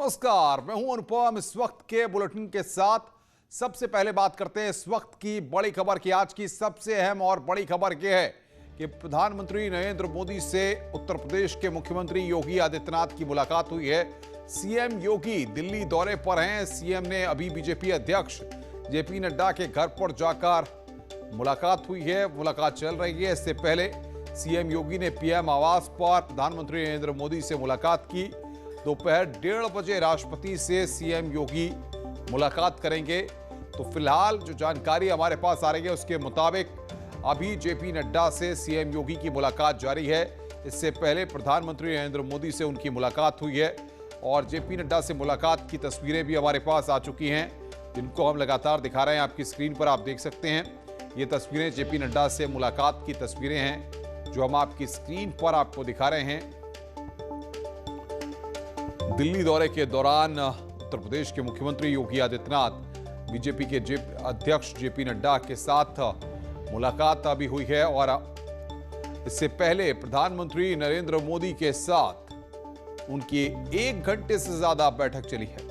नमस्कार, मैं हूं अनुपम। इस वक्त के बुलेटिन के साथ सबसे पहले बात करते हैं इस वक्त की बड़ी खबर की। आज की सबसे अहम और बड़ी खबर यह है कि प्रधानमंत्री नरेंद्र मोदी से उत्तर प्रदेश के मुख्यमंत्री योगी आदित्यनाथ की मुलाकात हुई है। सीएम योगी दिल्ली दौरे पर हैं। सीएम ने अभी बीजेपी अध्यक्ष जेपी नड्डा के घर पर जाकर मुलाकात हुई है, मुलाकात चल रही है। इससे पहले सीएम योगी ने पीएम आवास पर प्रधानमंत्री नरेंद्र मोदी से मुलाकात की। दोपहर 1:30 बजे राष्ट्रपति से सीएम योगी मुलाकात करेंगे। तो फिलहाल जो जानकारी हमारे पास आ रही है उसके मुताबिक अभी जेपी नड्डा से सीएम योगी की मुलाकात जारी है। इससे पहले प्रधानमंत्री नरेंद्र मोदी से उनकी मुलाकात हुई है और जेपी नड्डा से मुलाकात की तस्वीरें भी हमारे पास आ चुकी हैं, जिनको हम लगातार दिखा रहे हैं। आपकी स्क्रीन पर आप देख सकते हैं, ये तस्वीरें जेपी नड्डा से मुलाकात की तस्वीरें हैं जो हम आपकी स्क्रीन पर आपको दिखा रहे हैं। दिल्ली दौरे के दौरान उत्तर प्रदेश के मुख्यमंत्री योगी आदित्यनाथ बीजेपी के अध्यक्ष जेपी नड्डा के साथ मुलाकात अभी हुई है और इससे पहले प्रधानमंत्री नरेंद्र मोदी के साथ उनकी 1 घंटे से ज्यादा बैठक चली है।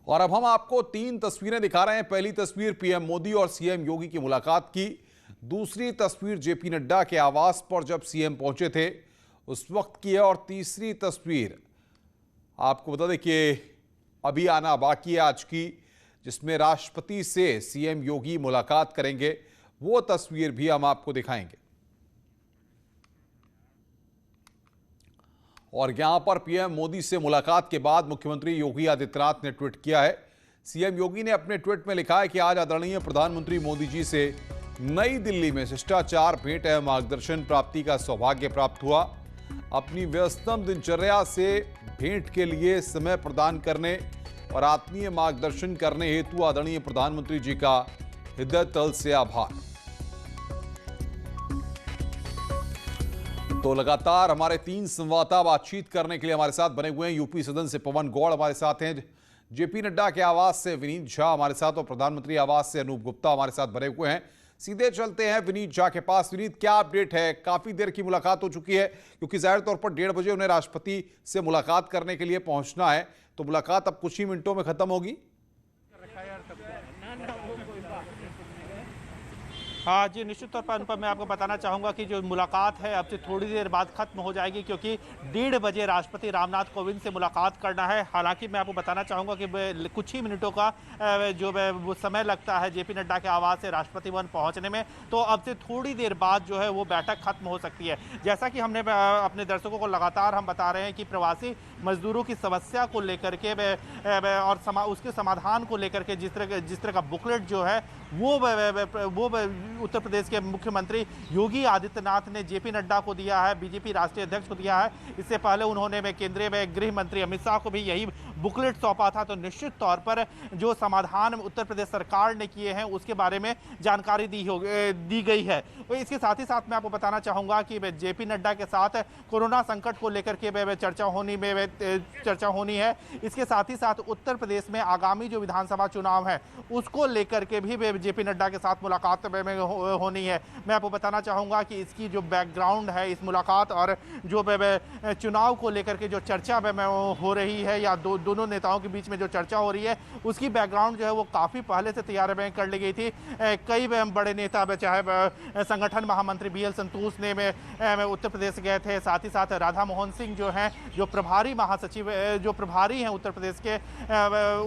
और अब हम आपको 3 तस्वीरें दिखा रहे हैं। पहली तस्वीर पीएम मोदी और सीएम योगी की मुलाकात की, दूसरी तस्वीर जेपी नड्डा के आवास पर जब सीएम पहुंचे थे उस वक्त की है, और तीसरी तस्वीर आपको बता दें कि अभी आना बाकी है आज की, जिसमें राष्ट्रपति से सीएम योगी मुलाकात करेंगे। वो तस्वीर भी हम आपको दिखाएंगे। और यहां पर पीएम मोदी से मुलाकात के बाद मुख्यमंत्री योगी आदित्यनाथ ने ट्वीट किया है। सीएम योगी ने अपने ट्वीट में लिखा है कि आज आदरणीय प्रधानमंत्री मोदी जी से नई दिल्ली में शिष्टाचार भेंट एवं मार्गदर्शन प्राप्ति का सौभाग्य प्राप्त हुआ। अपनी व्यस्तम दिनचर्या से भेंट के लिए समय प्रदान करने और आत्मीय मार्गदर्शन करने हेतु आदरणीय प्रधानमंत्री जी का हृदय तल से आभार। तो लगातार हमारे 3 संवाददाता बातचीत करने के लिए हमारे साथ बने हुए हैं। यूपी सदन से पवन गौड़ हमारे साथ हैं, जेपी नड्डा के आवास से विनीत झा हमारे साथ और प्रधानमंत्री आवास से अनूप गुप्ता हमारे साथ बने हुए हैं। सीधे चलते हैं विनीत झा के पास। विनीत, क्या अपडेट है? काफी देर की मुलाकात हो चुकी है, क्योंकि जाहिर तौर पर 1:30 बजे उन्हें राष्ट्रपति से मुलाकात करने के लिए पहुंचना है, तो मुलाकात अब कुछ ही मिनटों में खत्म होगी। हाँ जी, निश्चित तौर पर मैं आपको बताना चाहूँगा कि जो मुलाकात है अब से थोड़ी देर बाद खत्म हो जाएगी, क्योंकि 1:30 बजे राष्ट्रपति रामनाथ कोविंद से मुलाकात करना है। हालांकि मैं आपको बताना चाहूँगा कि कुछ ही मिनटों का जो वो समय लगता है जेपी नड्डा के आवास से राष्ट्रपति भवन पहुँचने में, तो अब से थोड़ी देर बाद जो है वो बैठक खत्म हो सकती है। जैसा कि हमने अपने दर्शकों को लगातार हम बता रहे हैं कि प्रवासी मजदूरों की समस्या को लेकर के और उसके समाधान को लेकर के जिस तरह का बुकलेट जो है वो उत्तर प्रदेश के मुख्यमंत्री योगी आदित्यनाथ ने जेपी नड्डा को दिया है, बीजेपी राष्ट्रीय अध्यक्ष को दिया है। इससे पहले उन्होंने केंद्रीय गृह मंत्री अमित शाह को भी यही बुकलेट सौंपा था। तो निश्चित तौर पर जो समाधान उत्तर प्रदेश सरकार ने किए हैं उसके बारे में जानकारी दी गई है। तो इसके साथ ही साथ मैं आपको बताना चाहूँगा कि जेपी नड्डा के साथ कोरोना संकट को लेकर के चर्चा होनी है। इसके साथ ही साथ उत्तर प्रदेश में आगामी जो विधानसभा चुनाव है उसको लेकर के भी जेपी नड्डा के साथ मुलाकात में होनी है। मैं आपको बताना चाहूँगा कि इसकी जो बैकग्राउंड है इस मुलाकात और जो चुनाव को लेकर के जो चर्चा हो रही है या दोनों नेताओं के बीच में जो चर्चा हो रही है उसकी बैकग्राउंड जो है वो काफ़ी पहले से तैयार कर ली गई थी। कई बड़े नेता चाहे संगठन महामंत्री BL संतोष ने उत्तर प्रदेश गए थे, साथ ही साथ राधा मोहन सिंह जो हैं जो प्रभारी महासचिव जो प्रभारी हैं उत्तर प्रदेश के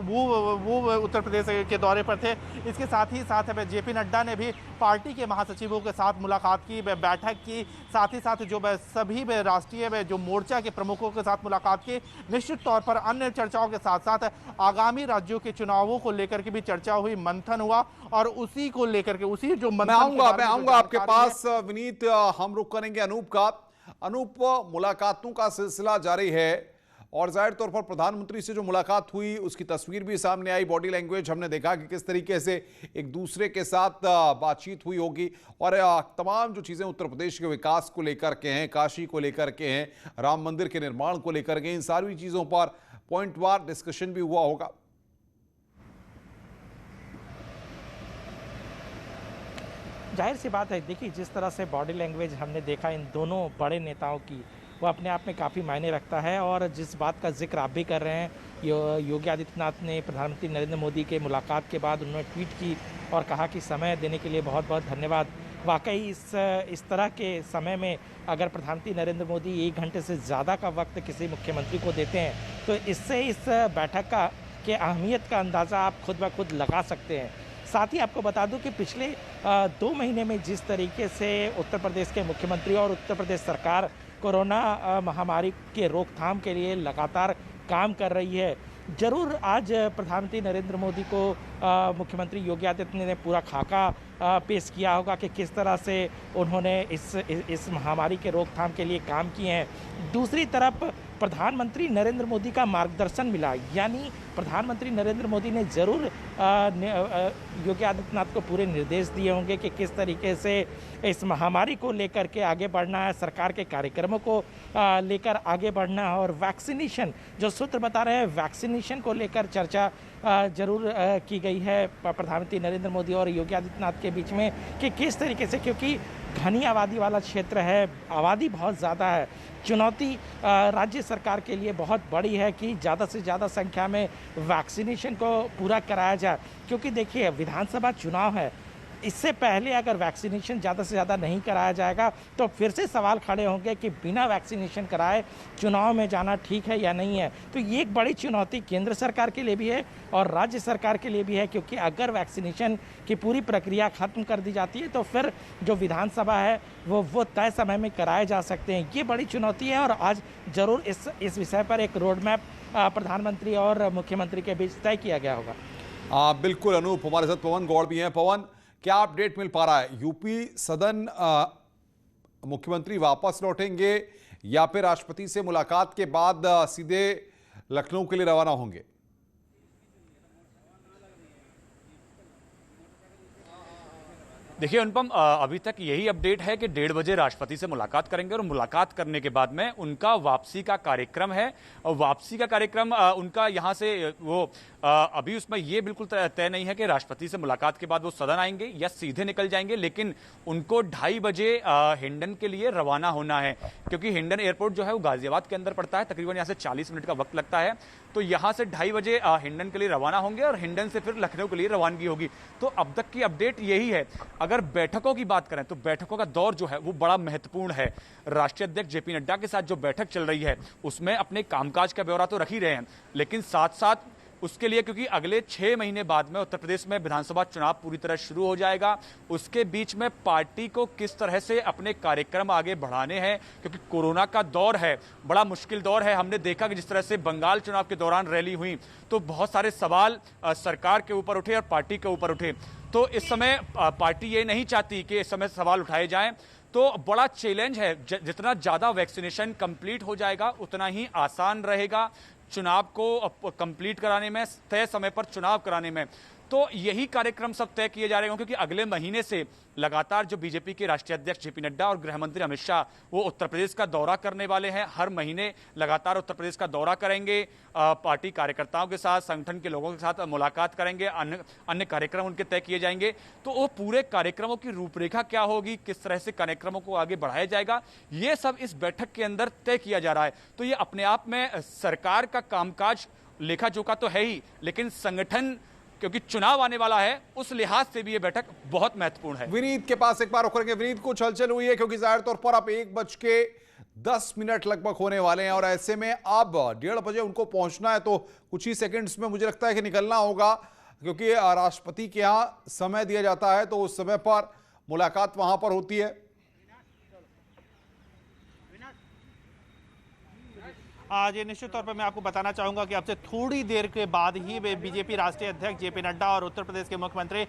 वो उत्तर प्रदेश के दौरे पर थे। इसके साथ ही साथ जेपी नड्डा ने भी पार्टी के महासचिवों के साथ मुलाकात की, बैठक की, साथ ही साथ जो सभी राष्ट्रीय जो मोर्चा के प्रमुखों के साथ मुलाकात की। निश्चित तौर पर अन्य चर्चाओं के साथ साथ आगामी राज्यों के चुनावों को लेकर के भी चर्चा हुई, मंथन हुआ और उसी को लेकर के उसी जो मैं आऊंगा आपके पास विनीत। हम रुक करेंगे अनूप का। अनूप, मुलाकातों का सिलसिला जारी है और जाहिर तौर पर प्रधानमंत्री से जो मुलाकात हुई उसकी तस्वीर भी सामने आई, बॉडी लैंग्वेज हमने देखा कि किस तरीके से एक दूसरे के साथ बातचीत हुई होगी और तमाम जो चीज़ें उत्तर प्रदेश के विकास को लेकर के हैं, काशी को लेकर के हैं, राम मंदिर के निर्माण को लेकर के, इन सारी चीज़ों पर पॉइंट वार डिस्कशन भी हुआ होगा। जाहिर सी बात है, देखिए जिस तरह से बॉडी लैंग्वेज हमने देखा इन दोनों बड़े नेताओं की, वो अपने आप में काफ़ी मायने रखता है। और जिस बात का जिक्र आप भी कर रहे हैं, योगी आदित्यनाथ ने प्रधानमंत्री नरेंद्र मोदी के मुलाकात के बाद उन्होंने ट्वीट की और कहा कि समय देने के लिए बहुत बहुत धन्यवाद। वाकई इस तरह के समय में अगर प्रधानमंत्री नरेंद्र मोदी 1 घंटे से ज़्यादा का वक्त किसी मुख्यमंत्री को देते हैं तो इससे इस बैठक के अहमियत का अंदाज़ा आप खुद ब खुद लगा सकते हैं। साथ ही आपको बता दूं कि पिछले 2 महीने में जिस तरीके से उत्तर प्रदेश के मुख्यमंत्री और उत्तर प्रदेश सरकार कोरोना महामारी के रोकथाम के लिए लगातार काम कर रही है, जरूर आज प्रधानमंत्री नरेंद्र मोदी को मुख्यमंत्री योगी आदित्यनाथ ने पूरा खाका पेश किया होगा कि किस तरह से उन्होंने इस महामारी के रोकथाम के लिए काम किए हैं। दूसरी तरफ प्रधानमंत्री नरेंद्र मोदी का मार्गदर्शन मिला, यानी प्रधानमंत्री नरेंद्र मोदी ने ज़रूर योगी आदित्यनाथ को पूरे निर्देश दिए होंगे कि किस तरीके से इस महामारी को लेकर के आगे बढ़ना है, सरकार के कार्यक्रमों को लेकर आगे बढ़ना है। और वैक्सीनेशन, जो सूत्र बता रहे हैं, वैक्सीनेशन को लेकर चर्चा जरूर की गई है प्रधानमंत्री नरेंद्र मोदी और योगी आदित्यनाथ के बीच में कि किस तरीके से, क्योंकि घनी आबादी वाला क्षेत्र है, आबादी बहुत ज़्यादा है, चुनौती राज्य सरकार के लिए बहुत बड़ी है कि ज़्यादा से ज़्यादा संख्या में वैक्सीनेशन को पूरा कराया जाए। क्योंकि देखिए, विधानसभा चुनाव है, इससे पहले अगर वैक्सीनेशन ज़्यादा से ज़्यादा नहीं कराया जाएगा तो फिर से सवाल खड़े होंगे कि बिना वैक्सीनेशन कराए चुनाव में जाना ठीक है या नहीं है। तो ये एक बड़ी चुनौती केंद्र सरकार के लिए भी है और राज्य सरकार के लिए भी है, क्योंकि अगर वैक्सीनेशन की पूरी प्रक्रिया खत्म कर दी जाती है तो फिर जो विधानसभा है वो तय समय में कराए जा सकते हैं। ये बड़ी चुनौती है और आज ज़रूर इस विषय पर एक रोड मैप प्रधानमंत्री और मुख्यमंत्री के बीच तय किया गया होगा। बिल्कुल अनूप, हमारे साथ पवन गौड़ भी हैं। पवन, क्या अपडेट मिल पा रहा है? यूपी सदन मुख्यमंत्री वापस लौटेंगे या फिर राष्ट्रपति से मुलाकात के बाद सीधे लखनऊ के लिए रवाना होंगे? देखिए अनुपम, अभी तक यही अपडेट है कि 1:30 बजे राष्ट्रपति से मुलाकात करेंगे और मुलाकात करने के बाद में उनका वापसी का कार्यक्रम है। और वापसी का कार्यक्रम उनका यहाँ से वो अभी उसमें ये बिल्कुल तय नहीं है कि राष्ट्रपति से मुलाकात के बाद वो सदन आएंगे या सीधे निकल जाएंगे, लेकिन उनको 2:30 बजे हिंडन के लिए रवाना होना है, क्योंकि हिंडन एयरपोर्ट जो है वो गाजियाबाद के अंदर पड़ता है। तकरीबन यहाँ से 40 मिनट का वक्त लगता है। तो यहाँ से 2:30 बजे हिंडन के लिए रवाना होंगे और हिंडन से फिर लखनऊ के लिए रवानगी होगी। तो अब तक की अपडेट यही है। अगर बैठकों की बात करें तो बैठकों का दौर जो है वो बड़ा महत्वपूर्ण है। राष्ट्रीय अध्यक्ष जेपी नड्डा के साथ जो बैठक चल रही है उसमें अपने कामकाज का ब्यौरा तो रख ही रहे हैं, लेकिन साथ साथ उसके लिए, क्योंकि अगले 6 महीने बाद में उत्तर प्रदेश में विधानसभा चुनाव पूरी तरह शुरू हो जाएगा, उसके बीच में पार्टी को किस तरह से अपने कार्यक्रम आगे बढ़ाने हैं, क्योंकि कोरोना का दौर है, बड़ा मुश्किल दौर है। हमने देखा कि जिस तरह से बंगाल चुनाव के दौरान रैली हुई तो बहुत सारे सवाल सरकार के ऊपर उठे और पार्टी के ऊपर उठे। तो इस समय पार्टी ये नहीं चाहती कि इस समय सवाल उठाए जाएं। तो बड़ा चैलेंज है, जितना ज़्यादा वैक्सीनेशन कंप्लीट हो जाएगा उतना ही आसान रहेगा चुनाव को कंप्लीट कराने में, तय समय पर चुनाव कराने में। तो यही कार्यक्रम सब तय किए जा रहे हैं, क्योंकि अगले महीने से लगातार जो बीजेपी के राष्ट्रीय अध्यक्ष जेपी नड्डा और गृह मंत्री अमित शाह वो उत्तर प्रदेश का दौरा करने वाले हैं। हर महीने लगातार उत्तर प्रदेश का दौरा करेंगे, पार्टी कार्यकर्ताओं के साथ, संगठन के लोगों के साथ मुलाकात करेंगे, अन्य कार्यक्रम उनके तय किए जाएंगे। तो वो पूरे कार्यक्रमों की रूपरेखा क्या होगी, किस तरह से कार्यक्रमों को आगे बढ़ाया जाएगा, ये सब इस बैठक के अंदर तय किया जा रहा है। तो ये अपने आप में सरकार का कामकाज लेखा जोखा तो है ही, लेकिन संगठन, क्योंकि चुनाव आने वाला है, उस लिहाज से भी ये बैठक बहुत महत्वपूर्ण है। विनीत के पास एक बार रुकेंगे। विनीत, कुछ हलचल हुई है? क्योंकि जाहिर तौर पर अब 1:10 लगभग होने वाले हैं और ऐसे में अब 1:30 बजे उनको पहुंचना है, तो कुछ ही सेकंड्स में मुझे लगता है कि निकलना होगा, क्योंकि राष्ट्रपति के यहाँ समय दिया जाता है तो उस समय पर मुलाकात वहां पर होती है। आज निश्चित तौर पर मैं आपको बताना चाहूंगा कि अब से थोड़ी देर के बाद ही बीजेपी राष्ट्रीय अध्यक्ष जेपी नड्डा और उत्तर प्रदेश के मुख्यमंत्री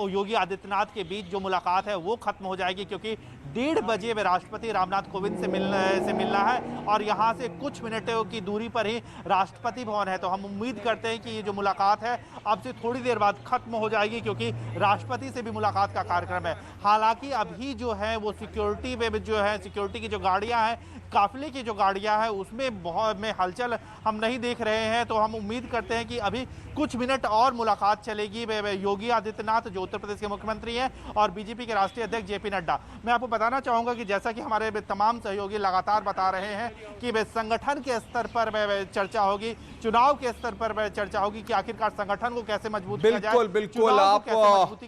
योगी आदित्यनाथ के बीच जो मुलाकात है वो खत्म हो जाएगी, क्योंकि 1:30 बजे राष्ट्रपति रामनाथ कोविंद से मिलना है और यहाँ से कुछ मिनटों की दूरी पर ही राष्ट्रपति भवन है। तो हम उम्मीद करते हैं कि ये जो मुलाकात है अब से थोड़ी देर बाद खत्म हो जाएगी, क्योंकि राष्ट्रपति से भी मुलाकात का कार्यक्रम है। हालांकि अभी जो है वो सिक्योरिटी में जो है, सिक्योरिटी की जो गाड़ियाँ हैं, काफिले की जो गाड़ियाँ हैं, उसमें में हलचल हम नहीं देख रहे हैं, तो हम उम्मीद करते हैं कि अभी कुछ मिनट और मुलाकात चलेगी योगी आदित्यनाथ जो उत्तर प्रदेश के मुख्यमंत्री हैं और बीजेपी के राष्ट्रीय अध्यक्ष जेपी नड्डा। मैं आपको बताना चाहूंगा कि जैसा कि हमारे तमाम सहयोगी लगातार बता रहे हैं कि संगठन के स्तर पर चर्चा होगी, चुनाव के स्तर पर चर्चा होगी कि आखिरकार संगठन को कैसे मजबूत किया जाए। बिल्कुल बिल्कुल, आप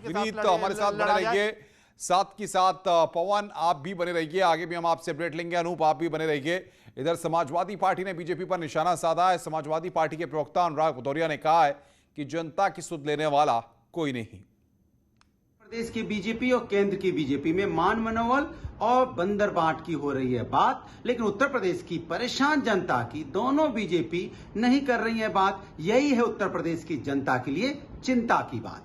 विनीत हमारे साथ बने रहिए, साथ के साथ पवन आप भी बने रहिए, आगे भी हम आपसे अपडेट लेंगे। अनूप आप भी बने रहिए। इधर समाजवादी पार्टी ने बीजेपी पर निशाना साधा है। समाजवादी पार्टी के प्रवक्ता अनुराग भदौरिया ने कहा है कि जनता की सुध लेने वाला कोई नहीं। प्रदेश की बीजेपी और केंद्र की बीजेपी में मान मनोबल और बंदर बांट की हो रही है बात, लेकिन उत्तर प्रदेश की परेशान जनता की दोनों बीजेपी नहीं कर रही है बात। यही है उत्तर प्रदेश की जनता के लिए चिंता की बात।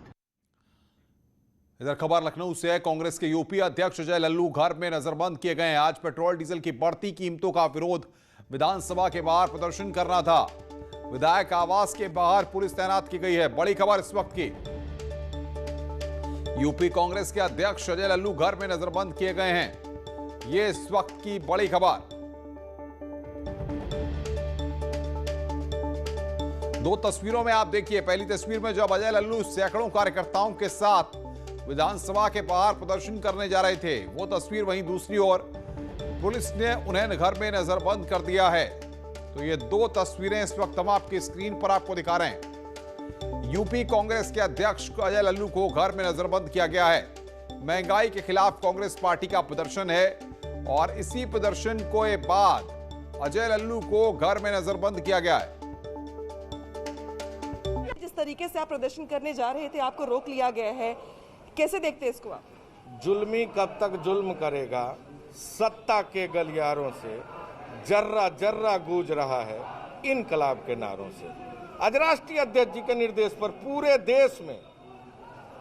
इधर खबर लखनऊ से है। कांग्रेस के यूपी अध्यक्ष अजय लल्लू घर में नजरबंद किए गए हैं। आज पेट्रोल डीजल की बढ़ती कीमतों का विरोध विधानसभा के बाहर प्रदर्शन करना था। विधायक आवास के बाहर पुलिस तैनात की गई है। बड़ी खबर इस वक्त की, यूपी कांग्रेस के अध्यक्ष अजय लल्लू घर में नजरबंद किए गए हैं। यह इस वक्त की बड़ी खबर। दो तस्वीरों में आप देखिए, पहली तस्वीर में जब अजय लल्लू सैकड़ों कार्यकर्ताओं के साथ विधानसभा के बाहर प्रदर्शन करने जा रहे थे, वो तस्वीर। वहीं दूसरी ओर पुलिस ने उन्हें घर में नजरबंद कर दिया है। तो ये दो तस्वीरें इस वक्त हम आपकी स्क्रीन पर आपको दिखा रहे हैं। यूपी कांग्रेस के अध्यक्ष अजय लल्लू को घर में नजरबंद किया गया है। महंगाई के खिलाफ कांग्रेस पार्टी का प्रदर्शन है और इसी प्रदर्शन के बाद अजय लल्लू को घर में नजरबंद किया गया है। जिस तरीके से आप प्रदर्शन करने जा रहे थे, आपको रोक लिया गया है, कैसे देखते हैं इसको आप? जुल्मी कब तक जुल्म करेगा? सत्ता के गलियारों से जर्रा जर्रा गूंज रहा है इनकलाब के नारों से। आज राष्ट्रीय अध्यक्ष जी के निर्देश पर पूरे देश में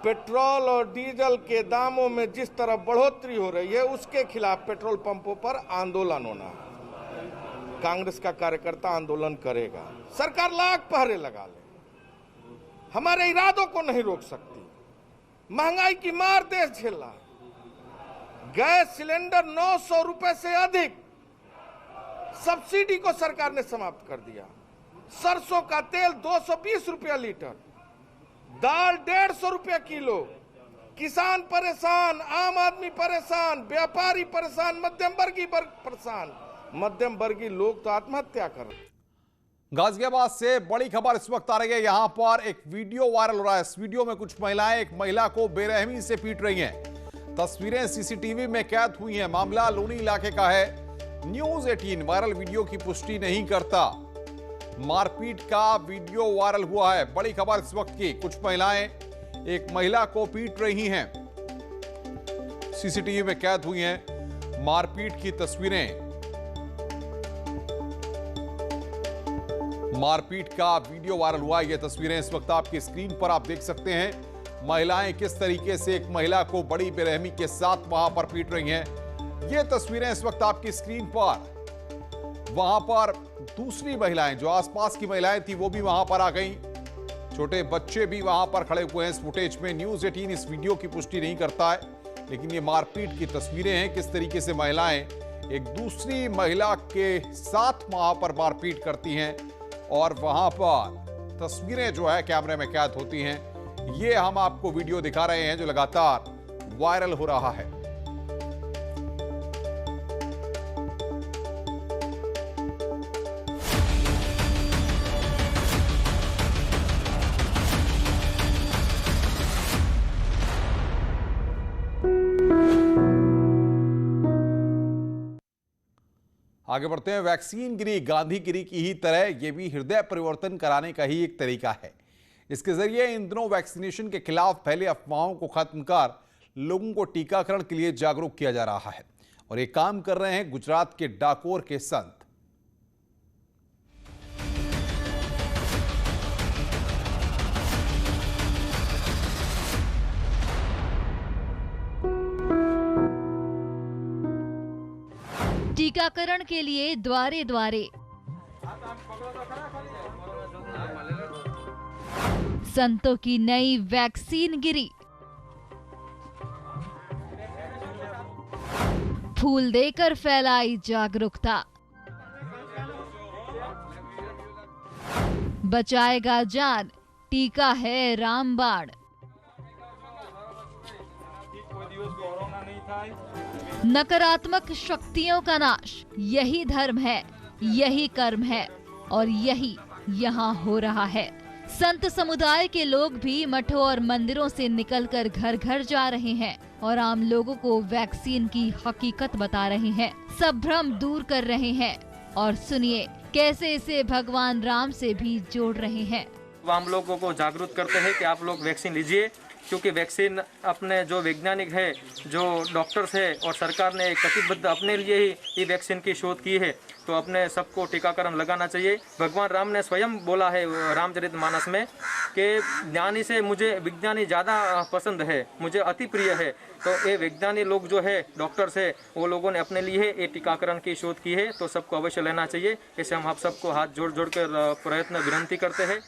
पेट्रोल और डीजल के दामों में जिस तरह बढ़ोतरी हो रही है, उसके खिलाफ पेट्रोल पंपों पर आंदोलन होना है। कांग्रेस का कार्यकर्ता आंदोलन करेगा। सरकार लाख पहरे लगा ले, हमारे इरादों को नहीं रोक सकती। महंगाई की मार देश झेल रहा है। गैस सिलेंडर 900 रुपए से अधिक सब्सिडी को सरकार ने समाप्त कर दिया। सरसों का तेल 220 रुपया लीटर, दाल 150 रुपया किलो। किसान परेशान, आम आदमी परेशान, व्यापारी परेशान, मध्यम वर्गीय वर्ग परेशान। मध्यम वर्गीय लोग तो आत्महत्या कर रहे हैं। गाजियाबाद से बड़ी खबर इस वक्त आ रही है। यहां पर एक वीडियो वायरल हो रहा है। इस वीडियो में कुछ महिलाएं एक महिला को बेरहमी से पीट रही हैं। तस्वीरें सीसीटीवी में कैद हुई हैं। मामला लूनी इलाके का है। न्यूज़ 18 वायरल वीडियो की पुष्टि नहीं करता। मारपीट का वीडियो वायरल हुआ है। बड़ी खबर इस वक्त की, कुछ महिलाएं एक महिला को पीट रही हैं। सीसीटीवी में कैद हुई हैं मारपीट की तस्वीरें। मारपीट का वीडियो वायरल हुआ। ये तस्वीरें इस वक्त आपकी स्क्रीन पर आप देख सकते हैं। महिलाएं किस तरीके से एक महिला को बड़ी बेरहमी के साथ वहां पर पीट रही हैं। ये तस्वीरें इस वक्त आपकी स्क्रीन पर। वहां पर दूसरी महिलाएं, जो आसपास की महिलाएं थी, वो भी वहां पर आ गई। छोटे बच्चे भी वहां पर खड़े हुए हैं। इस फुटेज में न्यूज़ 18 इस वीडियो की पुष्टि नहीं करता है, लेकिन ये मारपीट की तस्वीरें हैं। किस तरीके से महिलाएं एक दूसरी महिला के साथ वहां पर मारपीट करती हैं और वहां पर तस्वीरें जो है कैमरे में कैद होती हैं। ये हम आपको वीडियो दिखा रहे हैं जो लगातार वायरल हो रहा है। आगे बढ़ते हैं। वैक्सीन गिरी गांधी गिरी की ही तरह यह भी हृदय परिवर्तन कराने का ही एक तरीका है। इसके जरिए इन दिनों वैक्सीनेशन के खिलाफ फैले अफवाहों को खत्म कर लोगों को टीकाकरण के लिए जागरूक किया जा रहा है और ये काम कर रहे हैं गुजरात के डाकोर के संत। टीकाकरण के लिए द्वारे द्वारे संतों की नई वैक्सीन गिरी। फूल देकर फैलाई जागरूकता। बचाएगा जान, टीका है रामबाण। नकारात्मक शक्तियों का नाश, यही धर्म है, यही कर्म है और यही यहाँ हो रहा है। संत समुदाय के लोग भी मठों और मंदिरों से निकलकर घर घर जा रहे हैं और आम लोगों को वैक्सीन की हकीकत बता रहे हैं, सब भ्रम दूर कर रहे हैं। और सुनिए कैसे इसे भगवान राम से भी जोड़ रहे हैं। आम लोगों को जागरूक करते हैं कि आप लोग वैक्सीन लीजिए, क्योंकि वैक्सीन अपने जो वैज्ञानिक है, जो डॉक्टर्स है और सरकार ने कटिबद्ध अपने लिए ही ये वैक्सीन की शोध की है, तो अपने सबको टीकाकरण लगाना चाहिए। भगवान राम ने स्वयं बोला है रामचरितमानस में कि ज्ञानी से मुझे विज्ञानी ज़्यादा पसंद है, मुझे अति प्रिय है। तो ये वैज्ञानिक लोग जो है, डॉक्टर्स है, वो लोगों ने अपने लिए ये टीकाकरण की शोध की है, तो सबको अवश्य लेना चाहिए। ऐसे हम आप सबको हाथ जोड़ जोड़ कर प्रयत्न विनती करते हैं।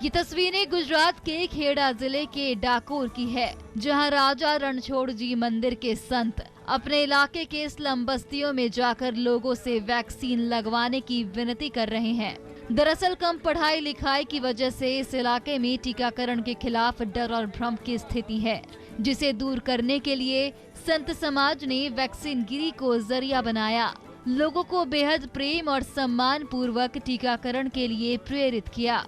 ये तस्वीरें गुजरात के खेड़ा जिले के डाकोर की है, जहां राजा रणछोड़ जी मंदिर के संत अपने इलाके के स्लम बस्तियों में जाकर लोगों से वैक्सीन लगवाने की विनती कर रहे हैं। दरअसल कम पढ़ाई लिखाई की वजह से इस इलाके में टीकाकरण के खिलाफ डर और भ्रम की स्थिति है, जिसे दूर करने के लिए संत समाज ने वैक्सीन गिरी को जरिया बनाया। लोगों को बेहद प्रेम और सम्मान पूर्वक टीकाकरण के लिए प्रेरित किया।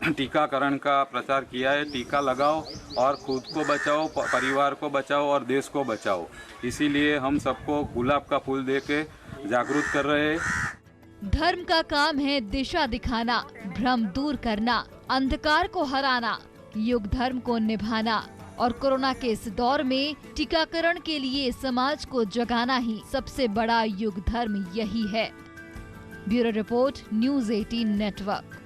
टीकाकरण का प्रचार किया है। टीका लगाओ और खुद को बचाओ, परिवार को बचाओ और देश को बचाओ। इसीलिए हम सबको गुलाब का फूल देके जागरूक कर रहे हैं। धर्म का काम है दिशा दिखाना, भ्रम दूर करना, अंधकार को हराना, युग धर्म को निभाना और कोरोना के इस दौर में टीकाकरण के लिए समाज को जगाना ही सबसे बड़ा युग धर्म यही है। Bureau report, news 18 network.